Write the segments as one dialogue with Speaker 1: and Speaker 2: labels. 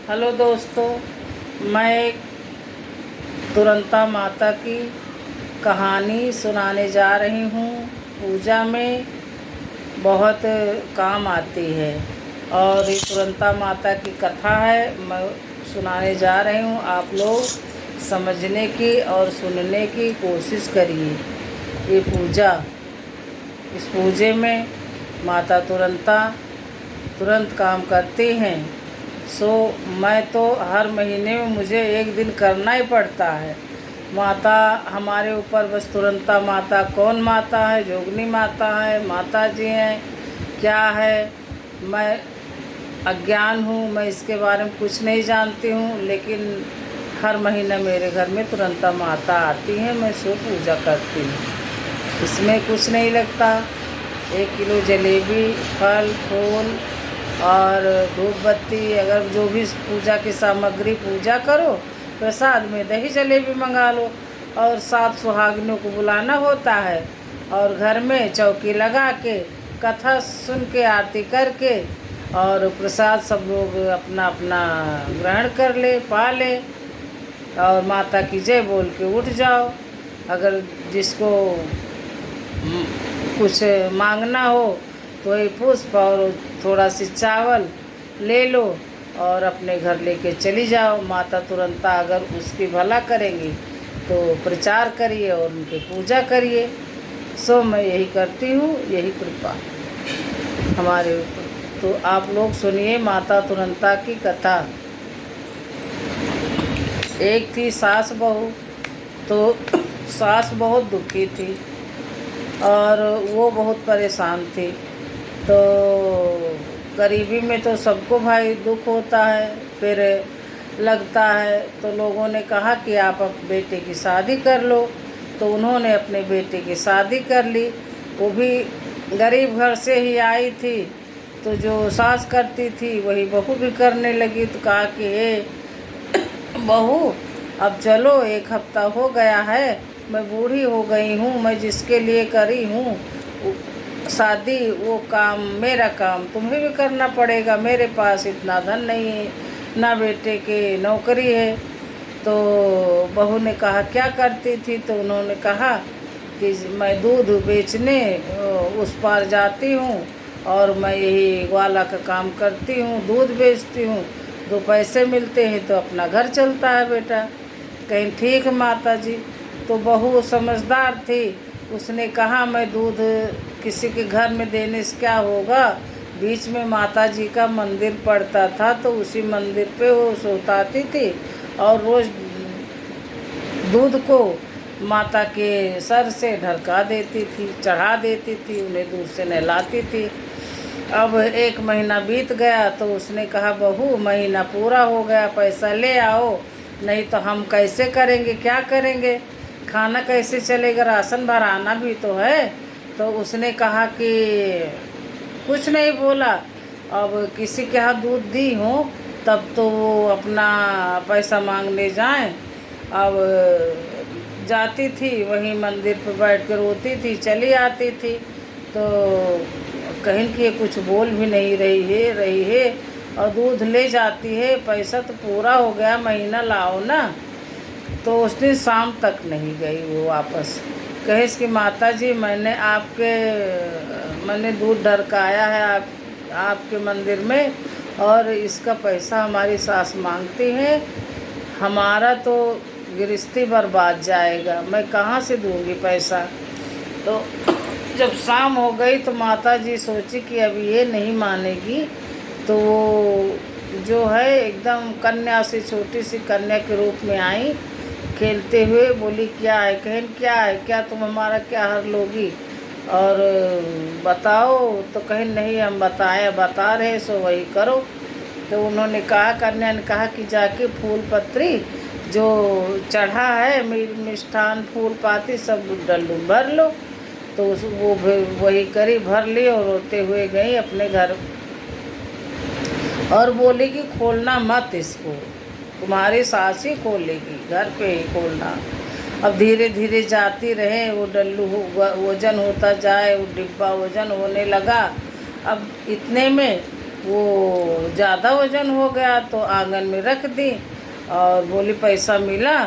Speaker 1: Hello दोस्तों, मैं एक तुरंता माता की कहानी सुनाने जा रही हूँ। पूजा में बहुत काम आती है और ये तुरंता माता की कथा है, मैं सुनाने जा रही हूँ। आप लोग समझने की और सुनने की कोशिश करिए। ये पूजा, इस पूजे में माता तुरंत काम करती हैं। मैं तो हर महीने में मुझे एक दिन करना ही पड़ता है। माता हमारे ऊपर बस तुरंता माता, कौन माता है? जोगनी माता है, माता जी हैं, क्या है? मैं अज्ञान हूँ, मैं इसके बारे में कुछ नहीं जानती हूँ, लेकिन हर महीना मेरे घर में तुरंता माता आती है, मैं सो पूजा करती हूँ। इसमें कुछ नहीं लगता। 1 किलो जलेबी, फल फूल और धूप बत्ती, अगर जो भी पूजा की सामग्री, पूजा करो, प्रसाद में दही जलेबी मंगा लो। और 7 सुहागिनों को बुलाना होता है और घर में चौकी लगा के कथा सुन के आरती करके और प्रसाद सब लोग अपना अपना ग्रहण कर ले, पा ले और माता की जय बोल के उठ जाओ। अगर जिसको कुछ मांगना हो तो ये पुष्प और थोड़ा सी चावल ले लो और अपने घर लेके चली जाओ। माता तुरंता अगर उसकी भला करेंगी तो प्रचार करिए और उनकी पूजा करिए। मैं यही करती हूँ, यही कृपा हमारे ऊपर। तो आप लोग सुनिए माता तुरंता की कथा। एक थी सास बहू, तो सास बहुत दुखी थी और वो बहुत परेशान थी। तो गरीबी में तो सबको भाई दुख होता है, फिर लगता है। तो लोगों ने कहा कि आप बेटे की शादी कर लो। तो उन्होंने अपने बेटे की शादी कर ली। वो भी गरीब घर से ही आई थी, तो जो सास करती थी वही बहू भी करने लगी। तो कहा कि हे बहू, अब चलो, 1 हफ्ता हो गया है, मैं बूढ़ी हो गई हूँ, मैं जिसके लिए करी हूँ शादी, वो काम, मेरा काम तुम्हें भी करना पड़ेगा। मेरे पास इतना धन नहीं है, ना बेटे के नौकरी है। तो बहू ने कहा क्या करती थी? तो उन्होंने कहा कि मैं दूध बेचने उस पार जाती हूँ और मैं यही ग्वाला का काम करती हूँ, दूध बेचती हूँ, 2 पैसे मिलते हैं तो अपना घर चलता है बेटा। कहीं ठीक है माता जी। तो बहू समझदार थी, उसने कहा मैं दूध किसी के घर में देने से क्या होगा। बीच में माता जी का मंदिर पड़ता था, तो उसी मंदिर पे वो सोताती थी और रोज़ दूध को माता के सर से ढरका देती थी, चढ़ा देती थी, उन्हें दूध से नहलाती थी। अब 1 महीना बीत गया तो उसने कहा बहू, महीना पूरा हो गया, पैसा ले आओ, नहीं तो हम कैसे करेंगे, क्या करेंगे, खाना कैसे चलेगा, राशन भराना भी तो है। तो उसने कहा कि कुछ नहीं बोला। अब किसी के हाथ दूध दी हूँ तब तो वो अपना पैसा मांगने जाएं। अब जाती थी, वहीं मंदिर पर बैठ कर रोती थी, चली आती थी। तो कहीं कि कुछ बोल भी नहीं रही है और दूध ले जाती है, पैसा तो पूरा हो गया, महीना लाओ ना। तो उस दिन शाम तक नहीं गई वो वापस। कहे कि माता जी, मैंने दूध ढरकाया है आपके मंदिर में और इसका पैसा हमारी सास मांगती है, हमारा तो गृहस्थी बर्बाद जाएगा, मैं कहाँ से दूंगी पैसा। तो जब शाम हो गई तो माता जी सोची कि अब ये नहीं मानेगी। तो वो जो है एकदम कन्या से, छोटी सी कन्या के रूप में आई खेलते हुए, बोली क्या है? कहें क्या है, क्या तुम हमारा क्या हर लोगी और बताओ। तो कहें नहीं, हम बता रहे सो वही करो। तो उन्होंने कहा, कन्या ने कहा कि जाके फूल पत्री जो चढ़ा है, मिष्ठान फूल पाती सब डल्लू भर लो। तो वो वही करी, भर ली और रोते हुए गई अपने घर और बोली कि खोलना मत इसको, तुम्हारी सास ही खोलेगी, घर पे ही खोलना। अब धीरे धीरे जाती रहे, वो डल्लू वजन होता जाए, वो डिब्बा वजन होने लगा। अब इतने में वो ज़्यादा वजन हो गया तो आंगन में रख दी और बोली पैसा मिला,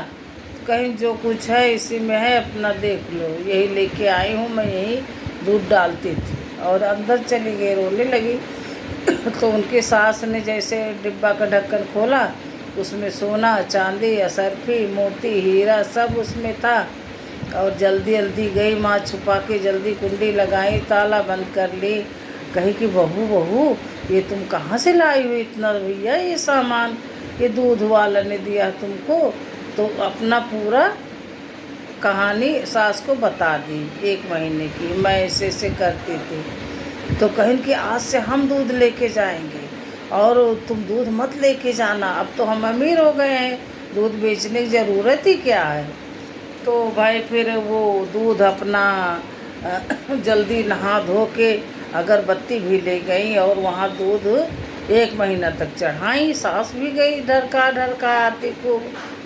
Speaker 1: कहीं जो कुछ है इसी में है, अपना देख लो, यही लेके आई हूँ मैं, यही दूध डालती थी। और अंदर चली गई, रोने लगी। तो उनकी सास ने जैसे डिब्बा का ढक्कन खोला, उसमें सोना चांदी असरफी मोती हीरा सब उसमें था। और जल्दी जल्दी गई माँ, छुपा के जल्दी कुंडी लगाई, ताला बंद कर ली। कही कि बहू बहू ये तुम कहाँ से लाई हुई इतना भैया ये सामान, ये दूध वाला ने दिया तुमको। तो अपना पूरा कहानी सास को बता दी 1 महीने की, मैं ऐसे ऐसे करती थी। तो कहीं कि आज से हम दूध लेके जाएंगे और तुम दूध मत लेके जाना, अब तो हम अमीर हो गए हैं, दूध बेचने की ज़रूरत ही क्या है। तो भाई फिर वो दूध अपना जल्दी नहा धो के अगरबत्ती भी ले गई और वहाँ दूध 1 महीना तक चढ़ाई। सास भी गई ढरका ढरका आती को,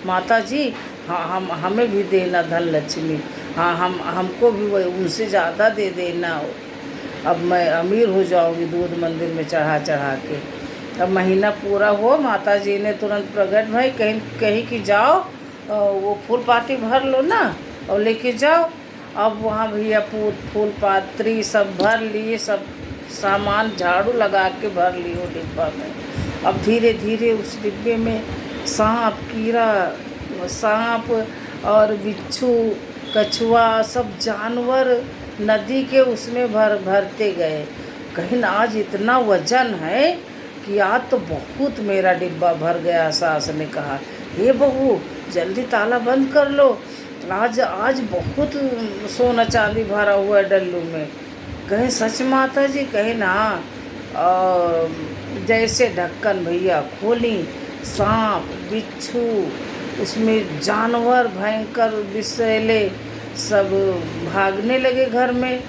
Speaker 1: माता जी हाँ हमें भी देना धन लक्ष्मी, हाँ हमको भी वही उनसे ज़्यादा दे देना, अब मैं अमीर हो जाऊंगी दूध मंदिर में चढ़ा चढ़ा के। अब महीना पूरा हुआ, माता जी ने तुरंत प्रकट भाई कहीं कि जाओ वो फूल पाती भर लो ना और लेके जाओ। अब वहाँ भैया फूल पात्री सब भर लिए, सब सामान झाड़ू लगा के भर लियो डिब्बा में। अब धीरे धीरे उस डिब्बे में सांप कीड़ा सांप और बिच्छू कछुआ सब जानवर नदी के उसमें भरते गए। कहीं आज इतना वजन है कि आज तो बहुत मेरा डिब्बा भर गया। सास ने कहा ये बहू जल्दी ताला बंद कर लो, आज बहुत सोना चांदी भरा हुआ है डल्लू में। कहीं सच माता जी? कहीं ना। जैसे ढक्कन भैया खोली, सांप बिच्छू उसमें जानवर भयंकर विषैले सब भागने लगे घर में।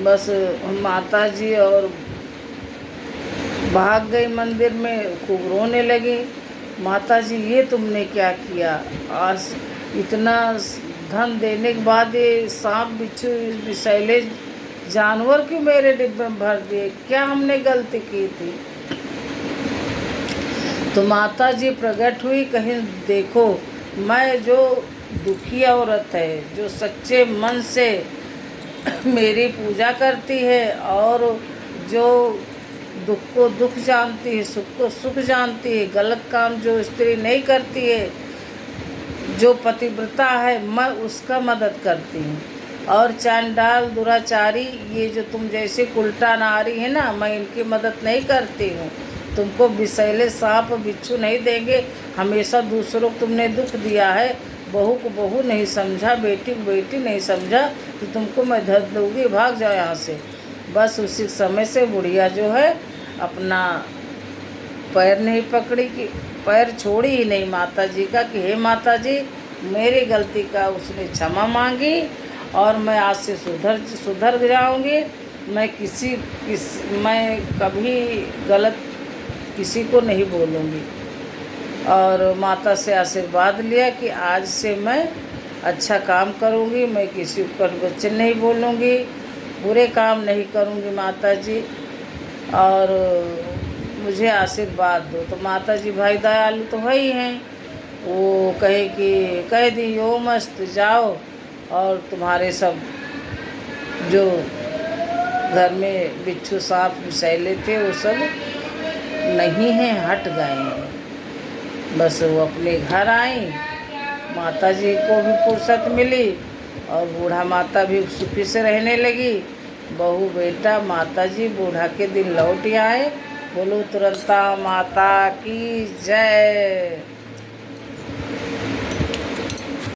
Speaker 1: बस माता जी और भाग गई मंदिर में, खूब रोने लगी। माता जी ये तुमने क्या किया, आज इतना धन देने के बाद ये सांप बिच्छू विषैले जानवर क्यों मेरे डिब्बे में भर दिए, क्या हमने गलती की थी? तो माता जी प्रकट हुई, कहीं देखो मैं जो दुखी औरत है, जो सच्चे मन से मेरी पूजा करती है और जो दुख को दुख जानती है, सुख को सुख जानती है, गलत काम जो स्त्री नहीं करती है, जो पतिव्रता है, मैं उसका मदद करती हूँ। और चांडाल दुराचारी ये जो तुम जैसे उल्टा नारी है ना, मैं इनकी मदद नहीं करती हूँ। तुमको विषैले सांप बिच्छू नहीं देंगे। हमेशा दूसरों को तुमने दुख दिया है, बहू को बहू नहीं समझा, बेटी को बेटी नहीं समझा, तो तुमको मैं धर दूँगी, भाग जाओ यहाँ से। बस उसी समय से बुढ़िया जो है अपना पैर नहीं पकड़ी, कि पैर छोड़ी ही नहीं माता जी का, कि हे माता जी मेरी गलती का उसने क्षमा मांगी और मैं आज से सुधर जाऊँगी। मैं कभी गलत किसी को नहीं बोलूँगी। और माता से आशीर्वाद लिया कि आज से मैं अच्छा काम करूँगी, मैं किसी ऊपर वचन नहीं बोलूँगी, बुरे काम नहीं करूँगी माता जी, और मुझे आशीर्वाद दो। तो माता जी भाई दयालु तो है ही हैं, वो कह दी यो मस्त जाओ और तुम्हारे सब जो घर में बिच्छू सांप विषैले थे वो सब नहीं हैं, हट गए हैं। बस वो अपने घर आई, माता जी को भी फुर्सत मिली और बूढ़ा माता भी सुखी से रहने लगी। बहू बेटा माता जी बूढ़ा के दिन लौट आए। बोलो तुरंता माता की जय।